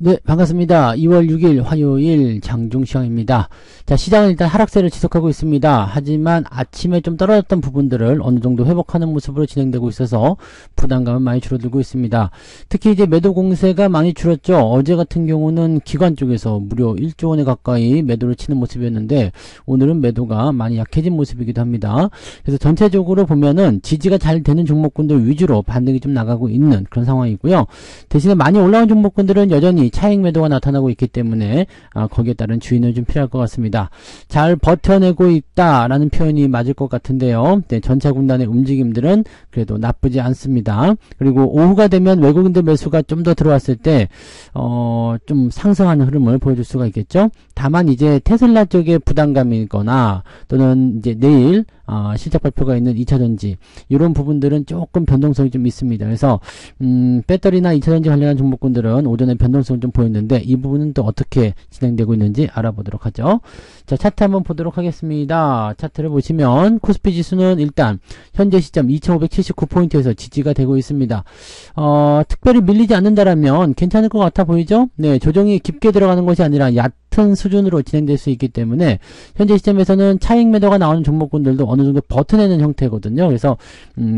네, 반갑습니다. 2월 6일 화요일 장중시황입니다. 자, 시장은 일단 하락세를 지속하고 있습니다. 하지만 아침에 좀 떨어졌던 부분들을 어느 정도 회복하는 모습으로 진행되고 있어서 부담감은 많이 줄어들고 있습니다. 특히 이제 매도 공세가 많이 줄었죠. 어제 같은 경우는 기관 쪽에서 무려 1조 원에 가까이 매도를 치는 모습이었는데 오늘은 매도가 많이 약해진 모습이기도 합니다. 그래서 전체적으로 보면은 지지가 잘 되는 종목군들 위주로 반등이 좀 나가고 있는 그런 상황이고요. 대신에 많이 올라온 종목군들은 여전히 차익 매도가 나타나고 있기 때문에 거기에 따른 주의는 좀 필요할 것 같습니다. 잘 버텨내고 있다라는 표현이 맞을 것 같은데요. 네, 전체 군단의 움직임들은 그래도 나쁘지 않습니다. 그리고 오후가 되면 외국인들 매수가 좀 더 들어왔을 때 좀 상승하는 흐름을 보여줄 수가 있겠죠. 다만 이제 테슬라 쪽에 부담감이거나 또는 이제 내일 실적 발표가 있는 2차전지 이런 부분들은 조금 변동성이 좀 있습니다. 그래서 배터리나 2차전지 관련한 종목군들은 오전에 변동성을 좀 보였는데 이 부분은 또 어떻게 진행되고 있는지 알아보도록 하죠. 자, 차트 한번 보도록 하겠습니다. 차트를 보시면 코스피 지수는 일단 현재 시점 2579포인트에서 지지가 되고 있습니다. 특별히 밀리지 않는다라면 괜찮을 것 같아 보이죠? 네, 조정이 깊게 들어가는 것이 아니라 얕은 수준으로 진행될 수 있기 때문에 현재 시점에서는 차익 매도가 나오는 종목군들도 어느 정도 버텨내는 형태거든요. 그래서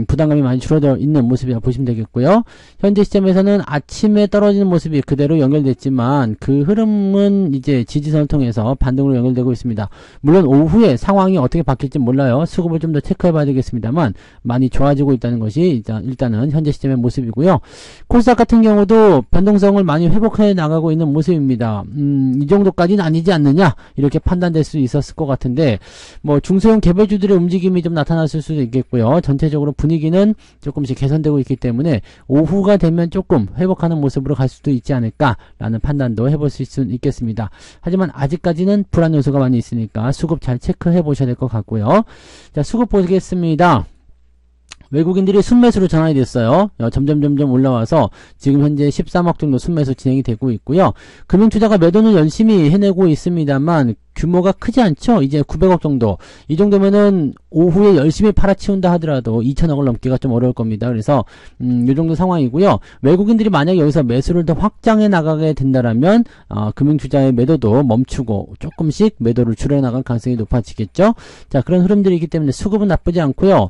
부담감이 많이 줄어들어 있는 모습이라 보시면 되겠고요. 현재 시점에서는 아침에 떨어지는 모습이 그대로 연결됐지만 그 흐름은 이제 지지선을 통해서 반등으로 연결되고 있습니다. 물론 오후에 상황이 어떻게 바뀔지 몰라요. 수급을 좀 더 체크해 봐야 되겠습니다만 많이 좋아지고 있다는 것이 일단은 현재 시점의 모습이고요. 코스닥 같은 경우도 변동성을 많이 회복해 나가고 있는 모습입니다. 이 정도까지는 아니지 않느냐 이렇게 판단될 수 있었을 것 같은데 뭐 중소형 개별주들의 움직임이 좀 나타났을 수도 있겠고요. 전체적으로 분위기는 조금씩 개선되고 있기 때문에 오후가 되면 조금 회복하는 모습으로 갈 수도 있지 않을까라는 판단도 해볼 수 있겠습니다. 하지만 아직까지는 불안 요소가 많이 있으니까 수급 잘 체크해 보셔야 될 것 같고요. 자, 수급 보겠습니다. 외국인들이 순매수로 전환이 됐어요. 점점 올라와서 지금 현재 13억 정도 순매수 진행이 되고 있고요. 금융투자가 매도는 열심히 해내고 있습니다만 규모가 크지 않죠. 이제 900억 정도. 이 정도면은 오후에 열심히 팔아치운다 하더라도 2천억을 넘기가 좀 어려울 겁니다. 그래서 이 정도 상황이고요. 외국인들이 만약에 여기서 매수를 더 확장해 나가게 된다라면 금융투자의 매도도 멈추고 조금씩 매도를 줄여나갈 가능성이 높아지겠죠. 자, 그런 흐름들이 있기 때문에 수급은 나쁘지 않고요.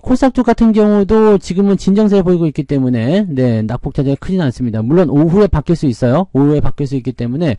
코스닥 쪽 같은 경우도 지금은 진정세를 보이고 있기 때문에 네, 낙폭 차지가 크진 않습니다. 물론 오후에 바뀔 수 있어요. 오후에 바뀔 수 있기 때문에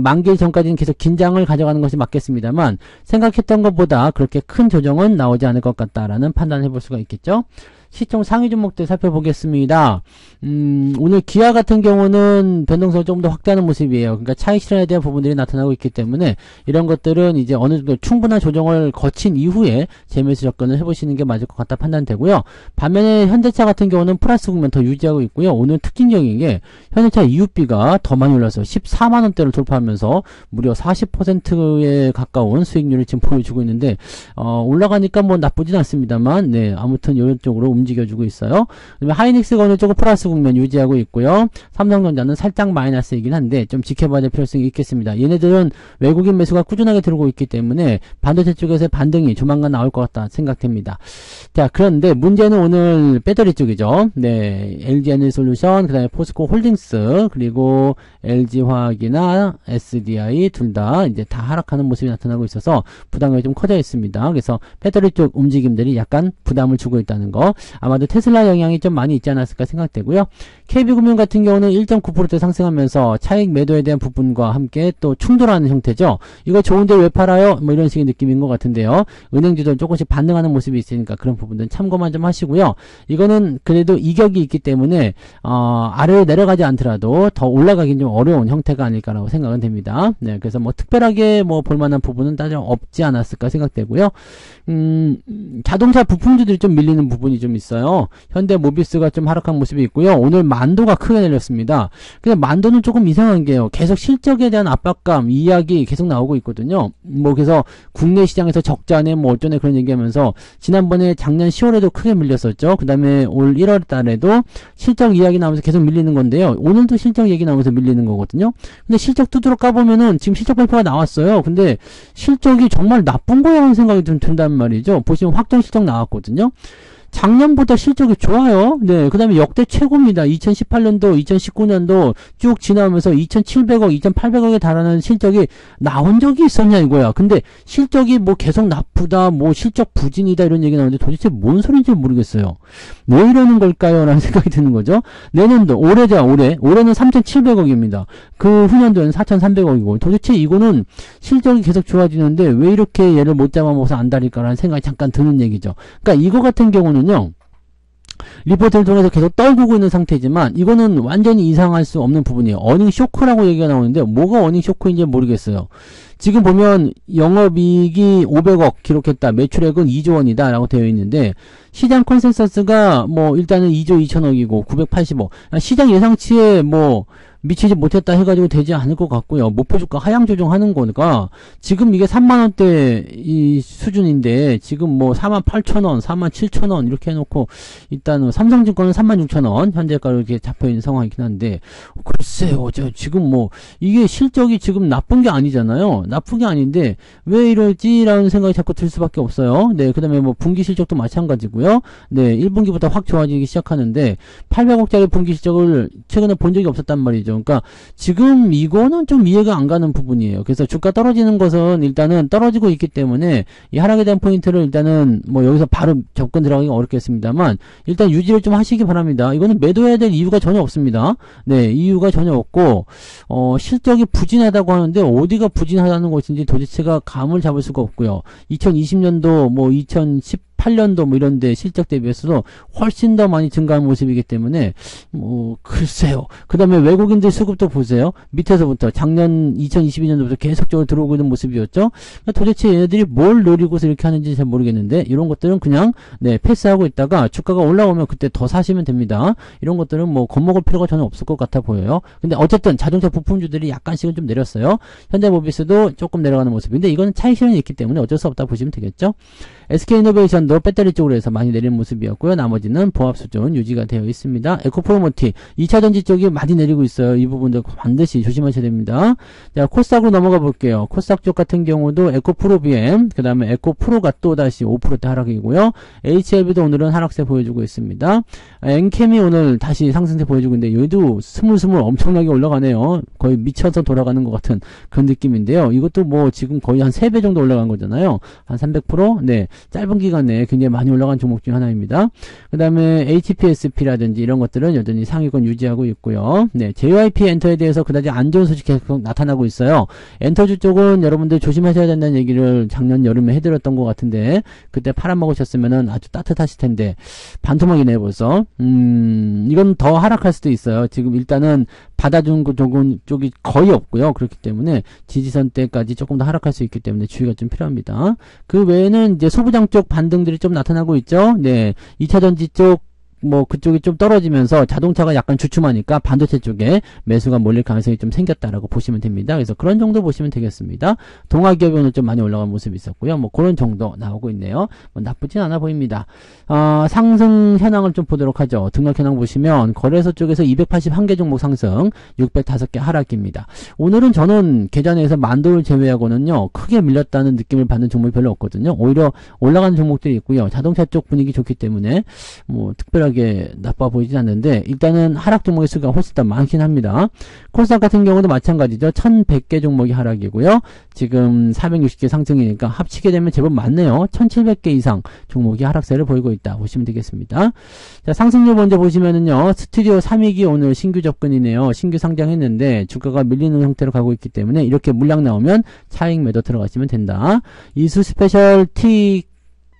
만기 전까지는 계속 긴장을 가져가는 것이 맞겠습니다만 생각했던 것보다 그렇게 큰 조정은 나오지 않을 것 같다라는 판단을 해볼 수가 있겠죠. 시총 상위 종목들 살펴보겠습니다. 오늘 기아 같은 경우는 변동성을 조금 더 확대하는 모습이에요. 그러니까 차익 실현에 대한 부분들이 나타나고 있기 때문에 이런 것들은 이제 어느 정도 충분한 조정을 거친 이후에 재매수 접근을 해보시는 게 맞을 것 같다 판단되고요. 반면에 현대차 같은 경우는 플러스 국면 더 유지하고 있고요. 오늘 특징적인 게 현대차 이웃비가 더 많이 올라서 14만원대를 돌파하면서 무려 40%에 가까운 수익률을 지금 보여주고 있는데 올라가니까 뭐 나쁘진 않습니다만 네, 아무튼 이런 쪽으로 움직여주고 있어요. 그다음에 하이닉스가 오늘 조금 플러스 국면 유지하고 있고요. 삼성전자는 살짝 마이너스이긴 한데 좀 지켜봐야 될 필요성이 있겠습니다. 얘네들은 외국인 매수가 꾸준하게 들어오고 있기 때문에 반도체 쪽에서의 반등이 조만간 나올 것 같다 생각됩니다. 자, 그런데 문제는 오늘 배터리 쪽이죠. 네, LG에너지솔루션, 그 다음에 포스코 홀딩스, 그리고 LG화학이나 SDI 둘 다 이제 다 하락하는 모습이 나타나고 있어서 부담감이 좀 커져 있습니다. 그래서 배터리 쪽 움직임들이 약간 부담을 주고 있다는 거. 아마도 테슬라 영향이 좀 많이 있지 않았을까 생각되고요. KB금융 같은 경우는 1.9% 상승하면서 차익 매도에 대한 부분과 함께 또 충돌하는 형태죠. 이거 좋은데 왜 팔아요? 뭐 이런 식의 느낌인 것 같은데요. 은행주도 조금씩 반등하는 모습이 있으니까 그런 부분들은 참고만 좀 하시고요. 이거는 그래도 이격이 있기 때문에 아래로 내려가지 않더라도 더 올라가긴 좀 어려운 형태가 아닐까라고 생각은 됩니다. 네, 그래서 뭐 특별하게 뭐 볼만한 부분은 따로 없지 않았을까 생각되고요. 자동차 부품주들이 좀 밀리는 부분이 좀 있어요. 현대모비스가 좀 하락한 모습이 있고요. 오늘 만도가 크게 내렸습니다. 근데 만도는 조금 이상한 게요. 계속 실적에 대한 압박감 이야기 계속 나오고 있거든요. 뭐 그래서 국내 시장에서 적자네 뭐 어쩌네 그런 얘기하면서 지난번에 작년 10월에도 크게 밀렸었죠. 그 다음에 올 1월 달에도 실적 이야기 나오면서 계속 밀리는 건데요. 오늘도 실적 얘기 나오면서 밀리는 거거든요. 근데 실적 두드러 까보면은 지금 실적 발표가 나왔어요. 근데 실적이 정말 나쁜 거야 하는 생각이 좀 든단 말이죠. 보시면 확정 실적 나왔거든요. 작년보다 실적이 좋아요. 네, 그 다음에 역대 최고입니다. 2018년도, 2019년도 쭉 지나오면서 2,700억, 2,800억에 달하는 실적이 나온 적이 있었냐 이거야. 근데 실적이 뭐 계속 나쁘다, 뭐 실적 부진이다 이런 얘기 나오는데 도대체 뭔 소리인지 모르겠어요. 왜 이러는 걸까요? 라는 생각이 드는 거죠. 내년도, 올해는 3,700억입니다. 그 후년도에는 4,300억이고 도대체 이거는 실적이 계속 좋아지는데 왜 이렇게 얘를 못 잡아먹어서 안달일까라는 생각이 잠깐 드는 얘기죠. 그러니까 이거 같은 경우는요. 리포트를 통해서 계속 떨구고 있는 상태지만 이거는 완전히 이상할 수 없는 부분이에요. 어닝 쇼크라고 얘기가 나오는데 뭐가 어닝 쇼크인지 모르겠어요. 지금 보면 영업이익이 500억 기록했다. 매출액은 2조 원이다 라고 되어 있는데 시장 컨센서스가 뭐 일단은 2조 2천억이고 980억. 시장 예상치에 뭐 미치지 못했다 해가지고 되지 않을 것 같고요. 목표주가 하향 조정하는 거니까 지금 이게 3만원대 이 수준인데 지금 뭐 48,000원, 47,000원 이렇게 해놓고 일단 삼성증권은 36,000원 현재가로 이렇게 잡혀있는 상황이긴 한데 글쎄요. 지금 뭐 이게 실적이 지금 나쁜 게 아니잖아요. 나쁜 게 아닌데 왜 이러지라는 생각이 자꾸 들 수밖에 없어요. 네, 그 다음에 뭐 분기 실적도 마찬가지고요. 네, 1분기부터 확 좋아지기 시작하는데 800억짜리 분기 실적을 최근에 본 적이 없었단 말이죠. 그러니까 지금 이거는 좀 이해가 안 가는 부분이에요. 그래서 주가 떨어지는 것은 일단은 떨어지고 있기 때문에 이 하락에 대한 포인트를 일단은 뭐 여기서 바로 접근 들어가기가 어렵겠습니다만 일단 유지를 좀 하시기 바랍니다. 이거는 매도해야 될 이유가 전혀 없습니다. 네, 이유가 전혀 없고 실적이 부진하다고 하는데 어디가 부진하다는 것인지 도대체가 감을 잡을 수가 없고요. 2020년도 뭐 2018년도 뭐 이런데 실적 대비해서도 훨씬 더 많이 증가한 모습이기 때문에 뭐 글쎄요. 그 다음에 외국인들 수급도 보세요. 밑에서부터 작년 2022년도부터 계속적으로 들어오고 있는 모습이었죠. 그러니까 도대체 얘네들이 뭘 노리고서 이렇게 하는지 잘 모르겠는데 이런 것들은 그냥 네 패스하고 있다가 주가가 올라오면 그때 더 사시면 됩니다. 이런 것들은 뭐 겁먹을 필요가 전혀 없을 것 같아 보여요. 근데 어쨌든 자동차 부품주들이 약간씩은 좀 내렸어요. 현대모비스도 조금 내려가는 모습인데 이거는 차익 실현이 있기 때문에 어쩔 수 없다 보시면 되겠죠. SK이노베이션도 배터리 쪽으로 해서 많이 내리는 모습이었고요. 나머지는 보합 수준 유지가 되어 있습니다. 에코프로모티 2차전지 쪽이 많이 내리고 있어요. 이 부분도 반드시 조심하셔야 됩니다. 자, 코스닥으로 넘어가 볼게요. 코스닥 쪽 같은 경우도 에코프로비엠, 그 다음에 에코프로가 또 다시 5%대 하락이고요. HLB도 오늘은 하락세 보여주고 있습니다. 엔캠이 오늘 다시 상승세 보여주고 있는데 여기도 스물스물 엄청나게 올라가네요. 거의 미쳐서 돌아가는 것 같은 그런 느낌인데요. 이것도 뭐 지금 거의 한 3배 정도 올라간 거잖아요. 한 300%? 네. 짧은 기간에 굉장히 많이 올라간 종목 중 하나입니다. 그 다음에 HPSP라든지 이런 것들은 여전히 상위권 유지하고 있고요. 네, JYP 엔터에 대해서 그다지 안 좋은 소식 계속 나타나고 있어요. 엔터주 쪽은 여러분들 조심하셔야 된다는 얘기를 작년 여름에 해드렸던 것 같은데 그때 팔아먹으셨으면은 아주 따뜻하실 텐데 반토막이네요 벌써. 이건 더 하락할 수도 있어요. 지금 일단은 받아준 쪽이 거의 없고요. 그렇기 때문에 지지선 때까지 조금 더 하락할 수 있기 때문에 주의가 좀 필요합니다. 그 외에는 이제 소부장 쪽 반등들이 좀 나타나고 있죠. 네, 2차전지 쪽 뭐 그쪽이 좀 떨어지면서 자동차가 약간 주춤하니까 반도체 쪽에 매수가 몰릴 가능성이 좀 생겼다라고 보시면 됩니다. 그래서 그런 정도 보시면 되겠습니다. 동아기업이 오늘 좀 많이 올라간 모습이 있었고요. 뭐 그런 정도 나오고 있네요. 뭐 나쁘진 않아 보입니다. 상승 현황을 좀 보도록 하죠. 등락 현황 보시면 거래소 쪽에서 281개 종목 상승, 605개 하락입니다. 오늘은 저는 계좌내에서 만도를 제외하고는요 크게 밀렸다는 느낌을 받는 종목이 별로 없거든요. 오히려 올라가는 종목들이 있고요. 자동차 쪽 분위기 좋기 때문에 뭐 특별하게 나빠 보이진 않는데 일단은 하락 종목의 수가 훨씬 더 많긴 합니다. 코스닥 같은 경우도 마찬가지죠. 1100개 종목이 하락이고요. 지금 460개 상승이니까 합치게 되면 제법 많네요. 1700개 이상 종목이 하락세를 보이고 있다 보시면 되겠습니다. 자, 상승률 먼저 보시면은요. 스튜디오 3위기 오늘 신규 접근이네요. 신규 상장했는데 주가가 밀리는 형태로 가고 있기 때문에 이렇게 물량 나오면 차익 매도 들어가시면 된다. 이수 스페셜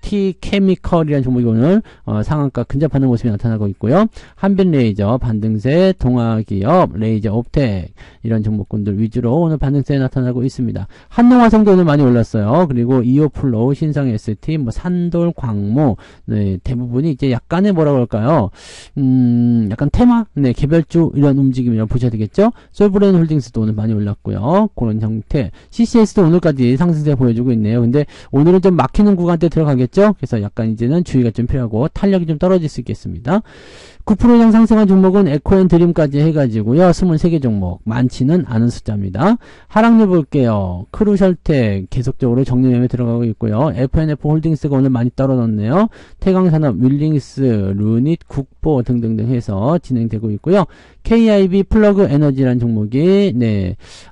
T케미컬이라는 종목이 오늘 상한가 근접하는 모습이 나타나고 있고요. 한빛레이저, 반등세, 동아기업, 레이저 옵텍 이런 종목군들 위주로 오늘 반등세에 나타나고 있습니다. 한농화성도 오늘 많이 올랐어요. 그리고 이오플로우, 신성 ST, 뭐 산돌, 광무 네, 대부분이 이제 약간의 뭐라고 할까요? 약간 테마, 네, 개별주 이런 움직임이라고 보셔야 되겠죠. 솔브레인 홀딩스도 오늘 많이 올랐고요. 그런 형태. CCS도 오늘까지 상승세 보여주고 있네요. 근데 오늘은 좀 막히는 구간대 들어가겠죠. 그래서 약간 이제는 주의가 좀 필요하고 탄력이 좀 떨어질 수 있겠습니다. 9% 이상 상승한 종목은 에코앤드림까지 해가지고요. 23개 종목. 많지는 않은 숫자입니다. 하락률 볼게요. 크루셜텍 계속적으로 정리 매매 들어가고 있고요. FNF 홀딩스가 오늘 많이 떨어졌네요. 태광산업, 윌링스, 루닛, 국보 등등등 해서 진행되고 있고요. KIB 플러그 에너지라는 종목이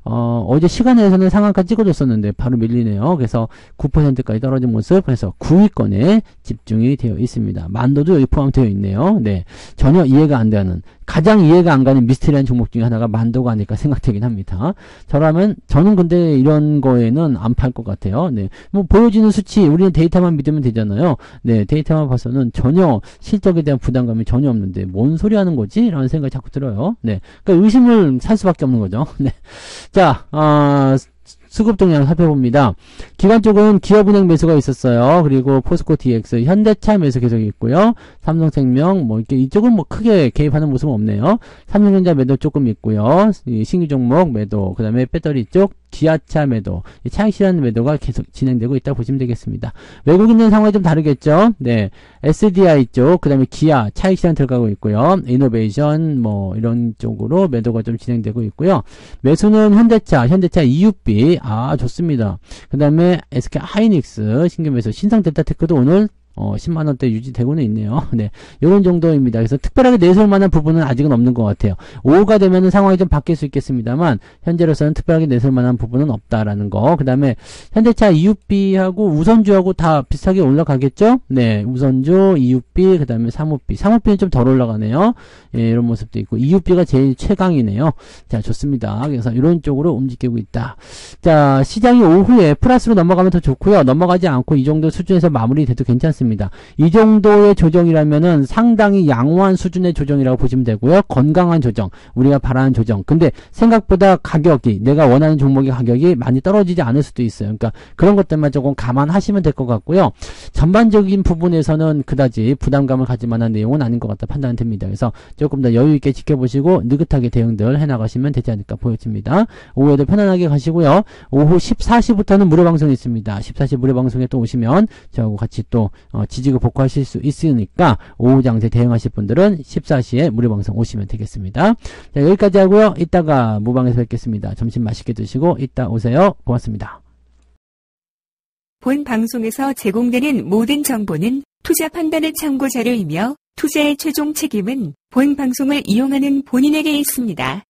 어제 시간에서는 상한가 찍어줬었는데 바로 밀리네요. 그래서 9%까지 떨어진 모습. 그래서 9위권에 집중이 되어 있습니다. 만도도 여기 포함되어 있네요. 네, 전혀 이해가 안 되는, 가장 이해가 안 가는 미스테리한 종목 중에 하나가 만도가 아닐까 생각되긴 합니다. 저는 근데 이런 거에는 안 팔 것 같아요. 네, 뭐 보여지는 수치 우리는 데이터만 믿으면 되잖아요. 네, 데이터만 봐서는 전혀 실적에 대한 부담감이 전혀 없는데 뭔 소리 하는 거지? 라는 생각이 자꾸 들어요. 네, 그러니까 의심을 살 수밖에 없는 거죠. 네, 자, 수급 동향 살펴봅니다. 기관 쪽은 기업은행 매수가 있었어요. 그리고 포스코 DX, 현대차 매수 계속 있고요. 삼성생명, 이렇게 이쪽은 크게 개입하는 모습은 없네요. 삼성전자 매도 조금 있고요. 신규 종목 매도, 그 다음에 배터리 쪽, 기아차 매도, 차익실현 매도가 계속 진행되고 있다고 보시면 되겠습니다. 외국인들 상황이 좀 다르겠죠? 네. SDI 쪽, 그 다음에 기아, 차익실현 들어가고 있고요. 이노베이션, 이런 쪽으로 매도가 좀 진행되고 있고요. 매수는 현대차 EUB, 좋습니다. 그 다음에 SK 하이닉스, 신규 매수, 신상델타테크도 오늘 10만원대 유지되고는 있네요. 네, 요런 정도입니다. 그래서 특별하게 내세울 만한 부분은 아직은 없는 것 같아요. 오후가 되면은 상황이 좀 바뀔 수 있겠습니다만, 현재로서는 특별하게 내세울 만한 부분은 없다라는 거. 그 다음에, 현대차 EUB하고 우선주하고 다 비슷하게 올라가겠죠? 네, 우선주, EUB, 그 다음에 사모비는 좀 덜 올라가네요. 예, 이런 모습도 있고, EUB가 제일 최강이네요. 자, 좋습니다. 그래서 이런 쪽으로 움직이고 있다. 자, 시장이 오후에 플러스로 넘어가면 더 좋고요. 넘어가지 않고 이 정도 수준에서 마무리돼도 괜찮습니다. 이 정도의 조정이라면은 상당히 양호한 수준의 조정이라고 보시면 되고요. 건강한 조정, 우리가 바라는 조정. 근데 생각보다 가격이, 내가 원하는 종목의 가격이 많이 떨어지지 않을 수도 있어요. 그러니까 그런 것들만 조금 감안하시면 될 것 같고요. 전반적인 부분에서는 그다지 부담감을 가질 만한 내용은 아닌 것 같다 판단됩니다. 그래서 조금 더 여유 있게 지켜보시고 느긋하게 대응들 해나가시면 되지 않을까 보여집니다. 오후에도 편안하게 가시고요. 오후 14시부터는 무료 방송이 있습니다. 14시 무료 방송에 또 오시면 저하고 같이 또 지지고 복구하실 수 있으니까 오후 장세 대응하실 분들은 14시에 무료 방송 오시면 되겠습니다. 자, 여기까지 하고요. 이따가 무방에서 뵙겠습니다. 점심 맛있게 드시고 이따 오세요. 고맙습니다. 본 방송에서 제공되는 모든 정보는 투자 판단의 참고 자료이며 투자의 최종 책임은 본 방송을 이용하는 본인에게 있습니다.